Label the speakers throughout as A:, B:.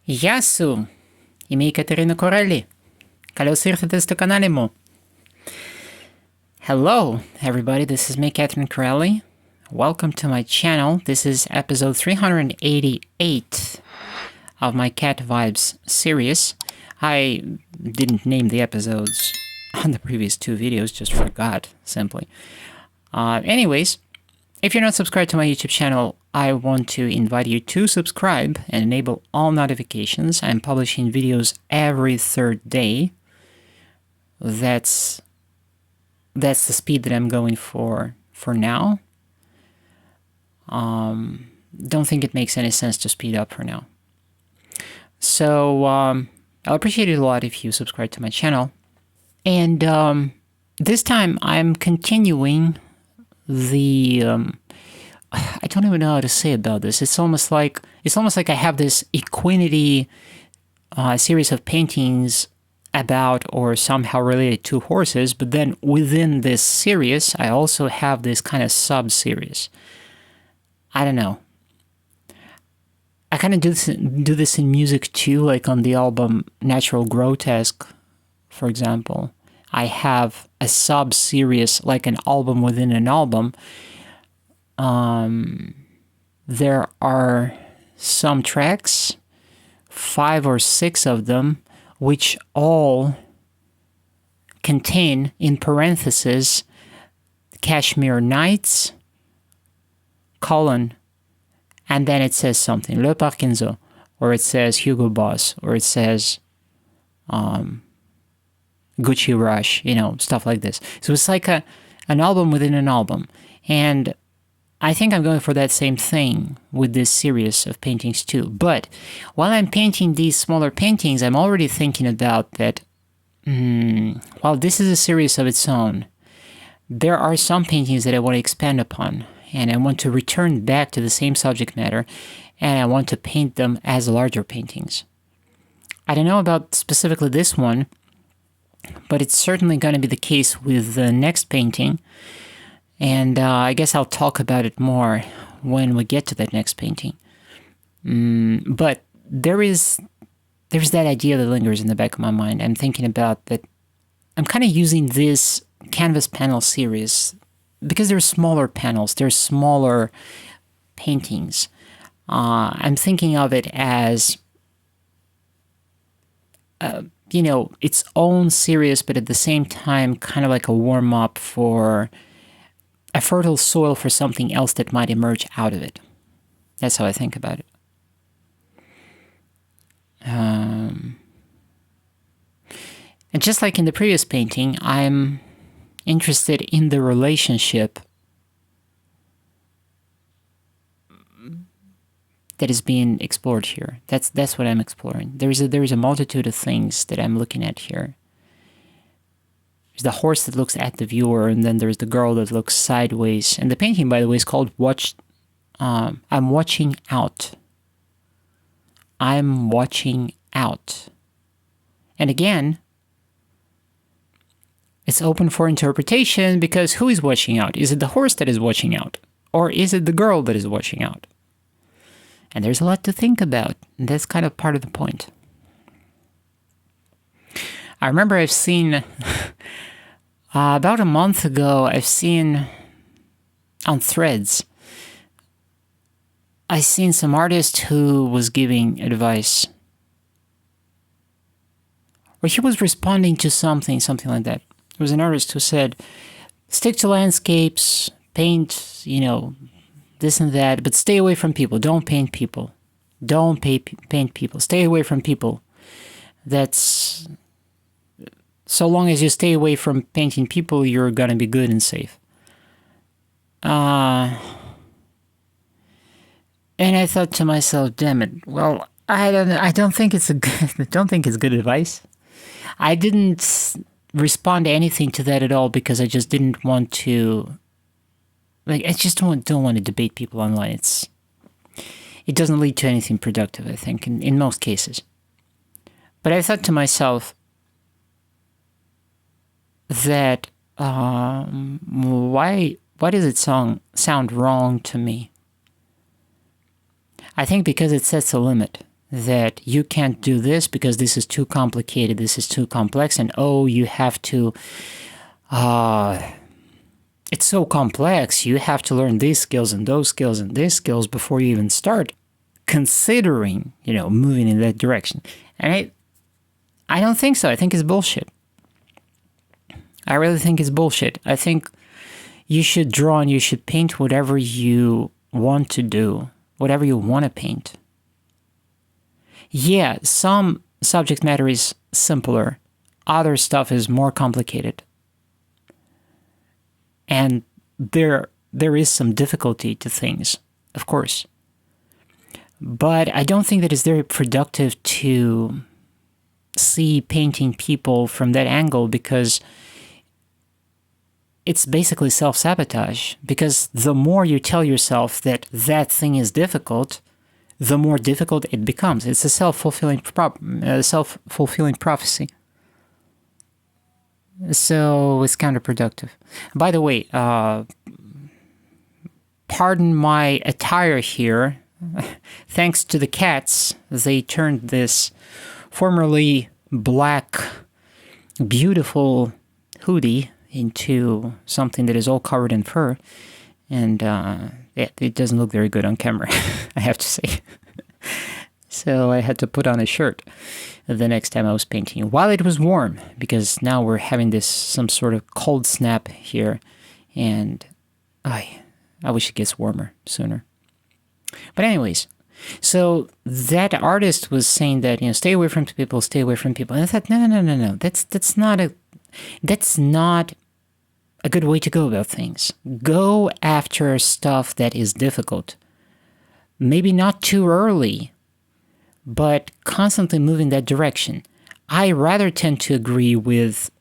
A: Γεια σου! Είμαι η Κατερίνα Corelli. Καλώς ήρθατε στο κανάλι μου. Hello, everybody. This is me, Catherine Corelli. Welcome to my channel. This is episode 388 of my Cat Vibes series. I didn't name the episodes on the previous two videos, just forgot, simply. Anyways, if you're not subscribed to my YouTube channel, I want to invite you to subscribe and enable all notifications. I'm publishing videos every third day. That's the speed that I'm going for now. Don't think it makes any sense to speed up for now. So I'll appreciate it a lot if you subscribe to my channel. And this time I'm continuing the I don't even know how to say about this. It's almost like I have this equinety series of paintings about or somehow related to horses, but then within this series I also have this kind of sub-series. I don't know. I kind of do this in music too, like on the album Natural Grotesque, for example. I have a sub-series, like an album within an album. There are some tracks, 5 or 6 of them, which all contain, in parentheses, Kashmir Nights, colon, and then it says something, Le Parkinson, or it says Hugo Boss, or it says Gucci Rush, you know, stuff like this. So it's like an album within an album. And I think I'm going for that same thing with this series of paintings too. But while I'm painting these smaller paintings, I'm already thinking about that, while this is a series of its own, there are some paintings that I want to expand upon, and I want to return back to the same subject matter, and I want to paint them as larger paintings. I don't know about specifically this one, but it's certainly going to be the case with the next painting, and I guess I'll talk about it more when we get to that next painting. But there's that idea that lingers in the back of my mind. I'm thinking about that. I'm kind of using this canvas panel series because they're smaller panels, they're smaller paintings. I'm thinking of it as you know, its own series, but at the same time kind of like a warm-up for a fertile soil for something else that might emerge out of it. That's how I think about it. And just like in the previous painting, I'm interested in the relationship that is being explored here. That's what I'm exploring. There is a multitude of things that I'm looking at here. There's the horse that looks at the viewer, and then there's the girl that looks sideways. And the painting, by the way, is called I'm Watching Out. I'm watching out. And again, it's open for interpretation, because who is watching out? Is it the horse that is watching out? Or is it the girl that is watching out? And there's a lot to think about. And that's kind of part of the point. I remember I've seen, about a month ago, I've seen on Threads, I seen some artist who was giving advice. Or he was responding to something like that. There was an artist who said, stick to landscapes, paint, you know, this and that, but stay away from people. Don't paint people. Don't paint people. Stay away from people. That's... So long as you stay away from painting people, you're gonna be good and safe. And I thought to myself, damn it. Well, I don't think it's good advice. I didn't respond to anything to that at all because I just didn't want to. Like, I just don't want to debate people online. It doesn't lead to anything productive, I think, in most cases. But I thought to myself that why does it sound wrong to me? I think because it sets a limit. that you can't do this because this is too complicated, this is too complex, and oh, you have to, it's so complex, you have to learn these skills and those skills and these skills before you even start considering, moving in that direction. And I don't think so. I think it's bullshit. I really think it's bullshit. I think you should draw and you should paint whatever you want to do, whatever you want to paint. Yeah, some subject matter is simpler. Other stuff is more complicated. And there is some difficulty to things, of course. But I don't think that it's very productive to see painting people from that angle, because it's basically self-sabotage. Because the more you tell yourself that that thing is difficult, the more difficult it becomes. It's a self-fulfilling prophecy. So it's counterproductive. By the way, pardon my attire here. Thanks to the cats, they turned this formerly black, beautiful hoodie into something that is all covered in fur. And it doesn't look very good on camera, I have to say. So I had to put on a shirt the next time I was painting, while it was warm, because now we're having some sort of cold snap here, and I wish it gets warmer sooner. But anyways, so that artist was saying that, stay away from people, stay away from people. And I thought, no. That's not a good way to go about things. Go after stuff that is difficult. Maybe not too early, but constantly move in that direction. I rather tend to agree with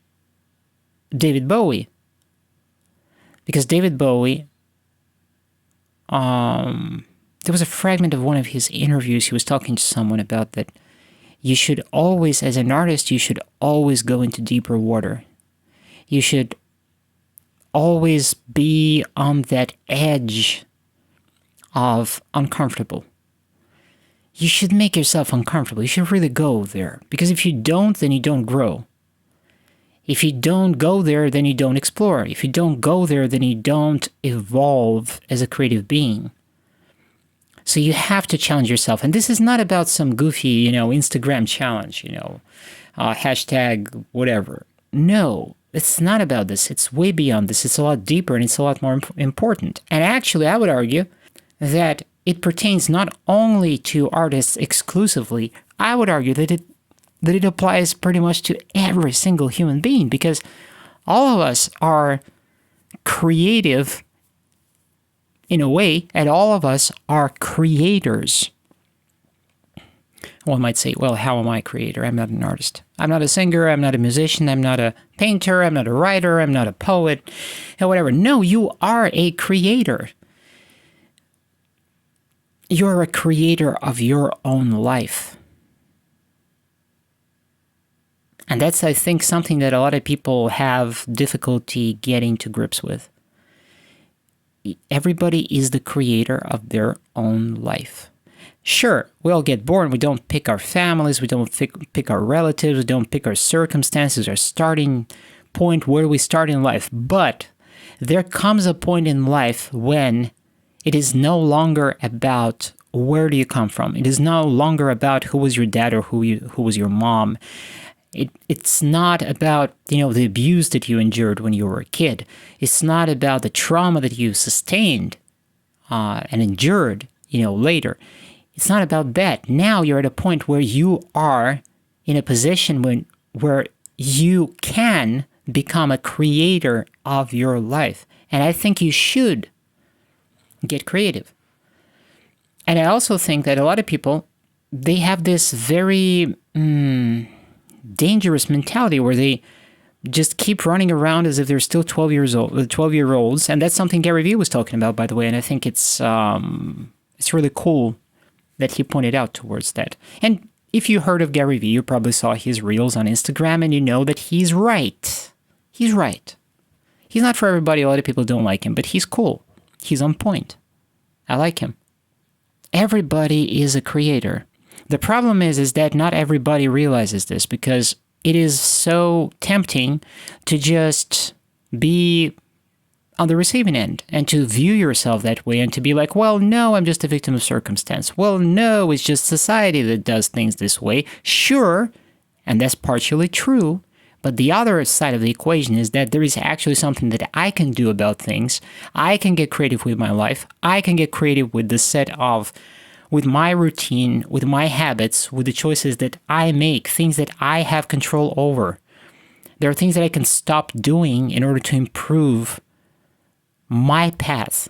A: David Bowie. Because David Bowie, there was a fragment of one of his interviews, he was talking to someone about that you should always, as an artist, you should always go into deeper water. You should always be on that edge of uncomfortable. You should make yourself uncomfortable. You should really go there. Because if you don't, then you don't grow. If you don't go there, then you don't explore. If you don't go there, then you don't evolve as a creative being. So you have to challenge yourself. And this is not about some goofy, Instagram challenge, hashtag whatever. No, it's not about this. It's way beyond this. It's a lot deeper and it's a lot more important. And actually, I would argue that it pertains not only to artists exclusively. I would argue that it applies pretty much to every single human being, because all of us are creative in a way, and all of us are creators. One might say, well, how am I a creator? I'm not an artist. I'm not a singer. I'm not a musician. I'm not a painter. I'm not a writer. I'm not a poet, and whatever. No, you are a creator. You're a creator of your own life. And that's, I think, something that a lot of people have difficulty getting to grips with. Everybody is the creator of their own life. Sure, we all get born. We don't pick our families. We don't pick our relatives. We don't pick our circumstances, our starting point, where we start in life. But there comes a point in life when it is no longer about where do you come from. It is no longer about who was your dad or who was your mom. It's not about, the abuse that you endured when you were a kid. It's not about the trauma that you sustained and endured, later. It's not about that. Now you're at a point where you are in a position where you can become a creator of your life. And I think you should get creative. And I also think that a lot of people, they have this very dangerous mentality where they just keep running around as if they're still 12-year-olds. And that's something Gary Vee was talking about, by the way. And I think it's really cool that he pointed out towards that. And if you heard of Gary Vee, you probably saw his reels on Instagram, and you know that he's right. He's right. He's not for everybody. A lot of people don't like him, but he's cool. He's on point. I like him. Everybody is a creator. The problem is that not everybody realizes this, because it is so tempting to just be on the receiving end and to view yourself that way and to be like, well, no, I'm just a victim of circumstance. Well, no, it's just society that does things this way. Sure, and that's partially true, but the other side of the equation is that there is actually something that I can do about things. I can get creative with my life. I can get creative with with my routine, with my habits, with the choices that I make, things that I have control over. There are things that I can stop doing in order to improve my path,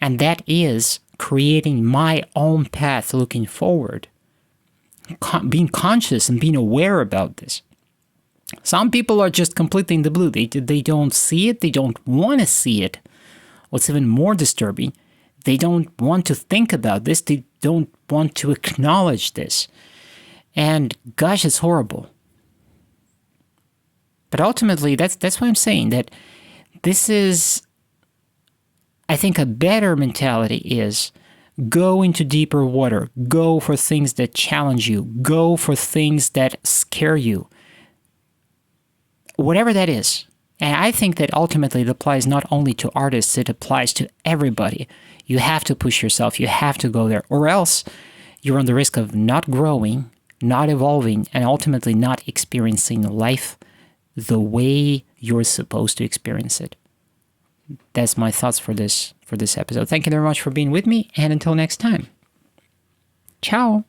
A: and that is creating my own path looking forward. Being conscious and being aware about this. Some people are just completely in the blue. They don't see it. They don't want to see it. What's even more disturbing, they don't want to think about this. They don't want to acknowledge this. And gosh, it's horrible. But ultimately, that's what I'm saying, that this is, I think, a better mentality is go into deeper water. Go for things that challenge you. Go for things that scare you. Whatever that is. And I think that ultimately it applies not only to artists, it applies to everybody. You have to push yourself. You have to go there. Or else you're on the risk of not growing, not evolving, and ultimately not experiencing life the way you're supposed to experience it. That's my thoughts for this episode. Thank you very much for being with me, and until next time. Ciao.